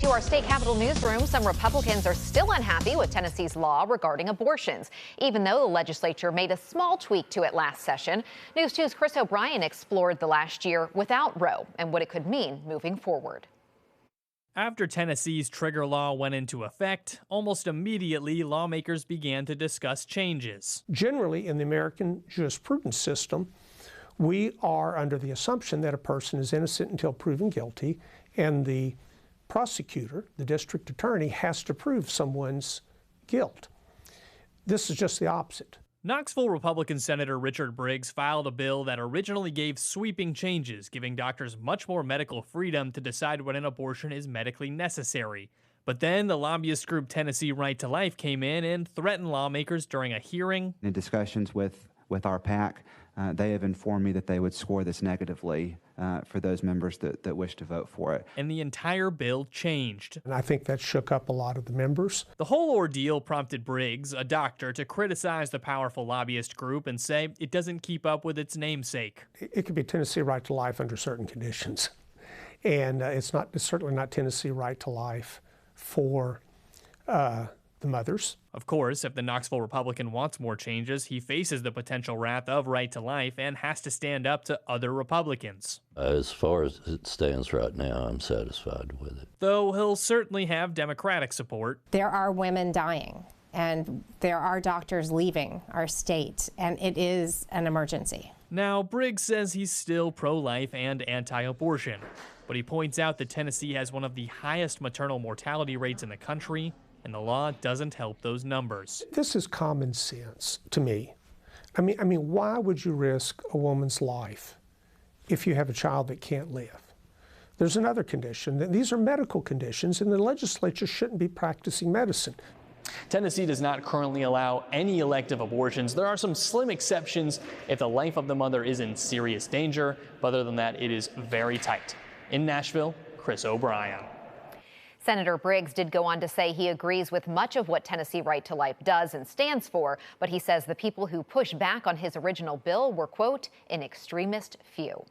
To our state capitol newsroom, some Republicans are still unhappy with Tennessee's law regarding abortions, even though the legislature made a small tweak to it last session. News 2's Chris O'Brien explored the last year without Roe and what it could mean moving forward. After Tennessee's trigger law went into effect, almost immediately lawmakers began to discuss changes. Generally, in the American jurisprudence system, we are under the assumption that a person is innocent until proven guilty, and the prosecutor, the district attorney, has to prove someone's guilt. This is just the opposite. Knoxville Republican Senator Richard Briggs filed a bill that originally gave sweeping changes, giving doctors much more medical freedom to decide when an abortion is medically necessary. But then the lobbyist group Tennessee Right to Life came in and threatened lawmakers during a hearing. In discussions with our PAC, they have informed me that they would score this negatively for those members that wish to vote for it. And the entire bill changed. And I think that shook up a lot of the members. The whole ordeal prompted Briggs, a doctor, to criticize the powerful lobbyist group and say it doesn't keep up with its namesake. It could be Tennessee Right to Life under certain conditions. And it's certainly not Tennessee Right to Life for the mothers. Of course, if the Knoxville Republican wants more changes, he faces the potential wrath of Right to Life and has to stand up to other Republicans. As far as it stands right now, I'm satisfied with it. Though he'll certainly have Democratic support. There are women dying, and there are doctors leaving our state, and it is an emergency. Now, Briggs says he's still pro-life and anti-abortion, but he points out that Tennessee has one of the highest maternal mortality rates in the country, and the law doesn't help those numbers. This is common sense to me. I mean, why would you risk a woman's life if you have a child that can't live? There's another condition. These are medical conditions, and the legislature shouldn't be practicing medicine. Tennessee does not currently allow any elective abortions. There are some slim exceptions if the life of the mother is in serious danger, but other than that, it is very tight. In Nashville, Chris O'Brien. Senator Briggs did go on to say he agrees with much of what Tennessee Right to Life does and stands for, but he says the people who push back on his original bill were, quote, an extremist few.